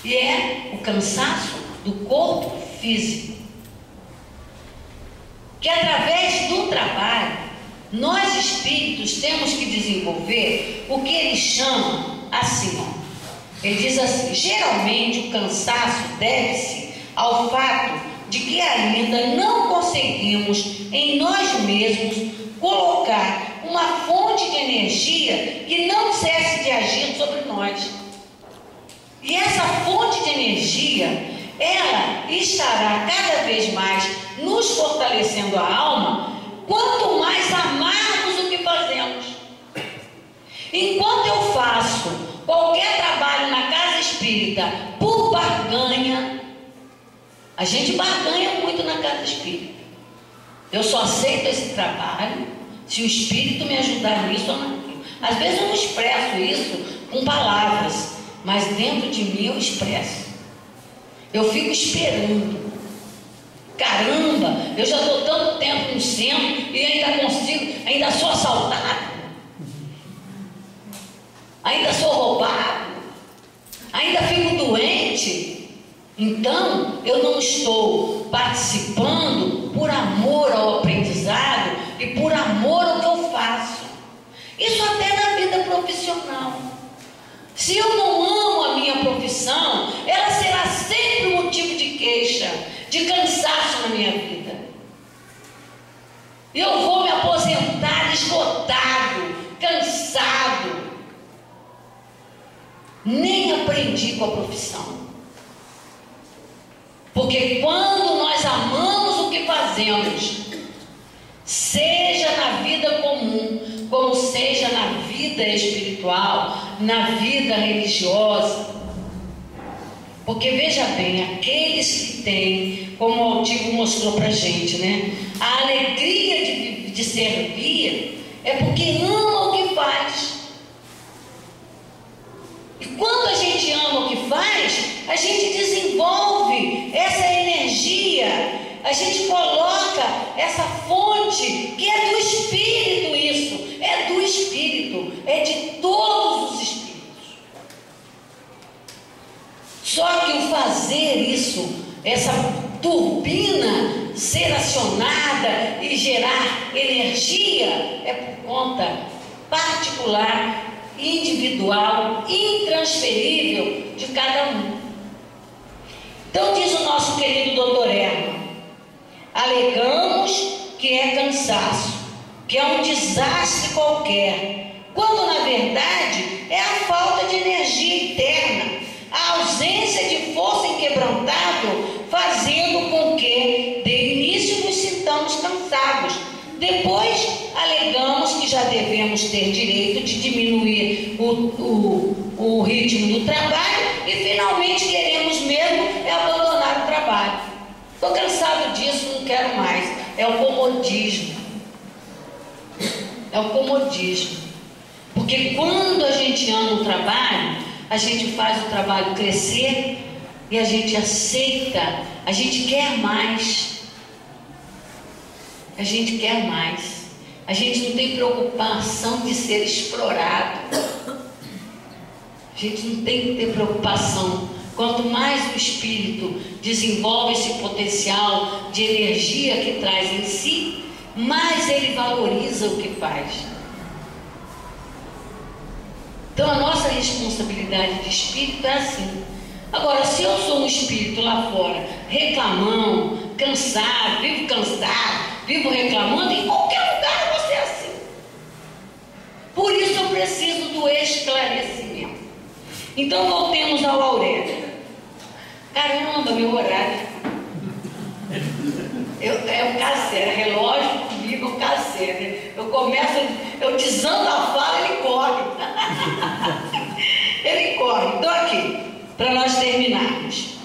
E é o cansaço do corpo físico. Que através do trabalho, nós espíritos temos que desenvolver o que ele chama assim, ó. Ele diz assim: geralmente o cansaço deve-se ao fato de que ainda não conseguimos em nós mesmos colocar uma fonte de energia que não cesse de agir sobre nós. E essa fonte de energia, ela estará cada vez mais nos fortalecendo a alma, quanto mais amarmos o que fazemos. Enquanto eu faço qualquer trabalho na casa espírita por barganha, a gente barganha muito na casa espírita. Eu só aceito esse trabalho se o espírito me ajudar nisso ou naquilo. Às vezes eu não expresso isso com palavras, mas dentro de mim eu expresso. Eu fico esperando. Caramba, eu já estou tanto tempo no centro e ainda consigo, ainda sou assaltado, ainda sou roubado, ainda fico doente. Então, eu não estou participando por amor ao aprendizado e por amor ao que eu faço. Isso até na vida profissional. Se eu não amo a minha profissão, ela será sempre um motivo de queixa, de cansaço na minha vida. Eu vou me aposentar esgotado, cansado. Nem aprendi com a profissão. Porque quando nós amamos o que fazemos, seja na vida comum, como seja na vida espiritual, na vida religiosa. Porque veja bem, aqueles que têm, como o Altivo mostrou para a gente, né? A alegria de servir é porque ama o que faz. E quando a gente ama o que faz, a gente desenvolve essa energia, a gente coloca essa fonte que é do Espírito, isso, é do Espírito, é de todos os Espíritos. Só que o fazer isso, essa turbina ser acionada e gerar energia, é por conta particular, individual, intransferível de cada um. Então diz o nosso querido doutor Herman: alegamos que é cansaço, que é um desastre qualquer, quando na verdade é a falta de energia interna, a ausência de força inquebrantável, fazendo com que de início nos sintamos cansados. Depois alegamos que já devemos ter direito de diminuir o ritmo do trabalho e finalmente queremos mesmo abandonar o trabalho. Estou cansado disso, não quero mais. É o comodismo. É o comodismo. Porque quando a gente ama o trabalho, a gente faz o trabalho crescer e a gente aceita, a gente quer mais. A gente quer mais. A gente não tem preocupação de ser explorado. A gente não tem que ter preocupação. Quanto mais o espírito desenvolve esse potencial de energia que traz em si, mais ele valoriza o que faz. Então a nossa responsabilidade de espírito é assim. Agora, se eu sou um espírito lá fora, reclamão, cansado, vivo reclamando, em qualquer lugar eu vou ser assim. Por isso eu preciso do esclarecimento. Então voltemos ao Aurélio. Caramba, meu horário. É o caseiro, relógio comigo, o caseiro. Eu desando a fala, ele corre. Ele corre. Então aqui, para nós terminarmos.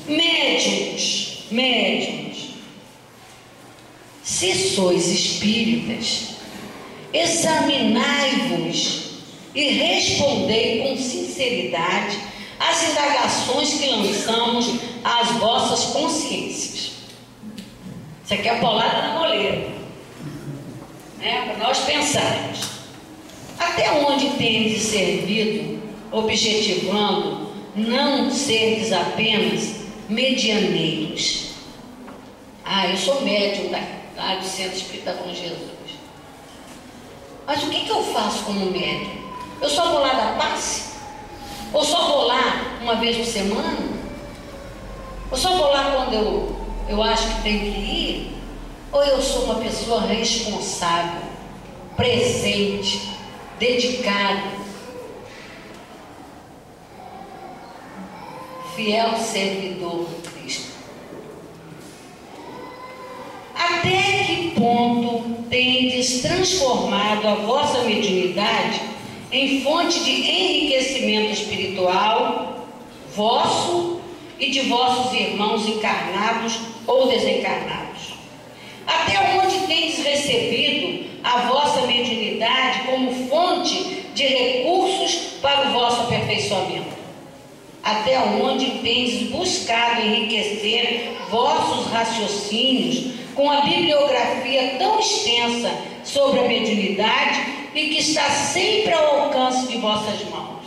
Médiuns, se sois espíritas, examinai-vos e respondei com sinceridade às indagações que lançamos às vossas consciências. Isso aqui é a paulada na moleira, né? Para nós pensarmos. Até onde tendes servido, objetivando não serdes apenas medianeiros? Eu sou médium do Centro Espírita Bom Jesus. Mas o que eu faço como médium? Eu só vou lá dar passe? Ou só vou lá uma vez por semana? Ou só vou lá quando eu acho que tenho que ir? Ou eu sou uma pessoa responsável, presente, dedicada, fiel servidor do Cristo? Até que ponto tendes transformado a vossa mediunidade em fonte de enriquecimento espiritual vosso e de vossos irmãos encarnados ou desencarnados? Até onde tendes recebido a vossa mediunidade como fonte de recursos para o vosso aperfeiçoamento? Até onde tendes buscado enriquecer vossos raciocínios com a bibliografia tão extensa sobre a mediunidade e que está sempre ao alcance de vossas mãos?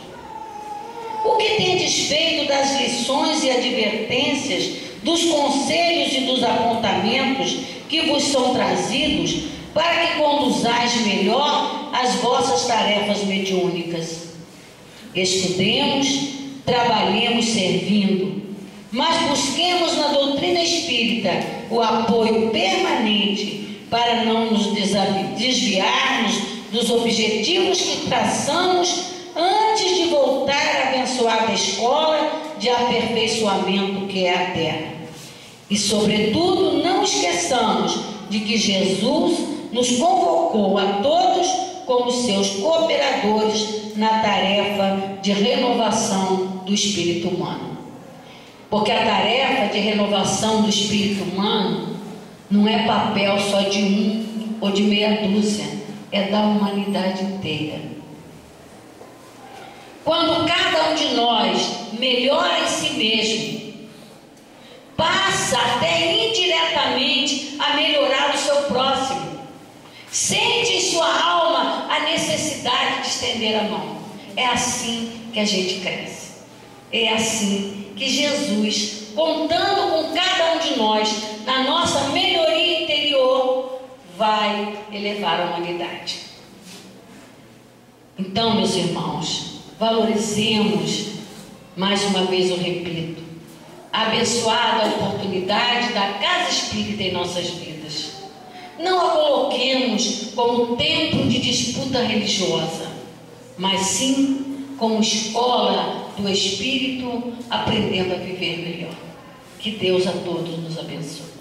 O que tendes feito das lições e advertências, dos conselhos e dos apontamentos que vos são trazidos para que conduzais melhor as vossas tarefas mediúnicas? Estudemos, trabalhemos servindo, mas busquemos na doutrina espírita o apoio permanente para não nos desviarmos dos objetivos que traçamos antes de voltar à abençoada escola de aperfeiçoamento que é a Terra. E, sobretudo, não esqueçamos de que Jesus nos convocou a todos como seus cooperadores na tarefa de renovação do espírito humano. Porque a tarefa de renovação do espírito humano não é papel só de um ou de meia dúzia, é da humanidade inteira. Quando cada um de nós melhora em si mesmo, passa até indiretamente a melhorar o seu próximo. Sente em sua alma a necessidade de estender a mão. É assim que a gente cresce. É assim que Jesus, contando com cada um de nós, na nossa melhoria interior, vai elevar a humanidade. Então, meus irmãos, valorizemos, mais uma vez eu repito, a abençoada oportunidade da Casa Espírita em nossas vidas. Não a coloquemos como templo de disputa religiosa, mas sim como escola do Espírito, aprendendo a viver melhor. Que Deus a todos nos abençoe.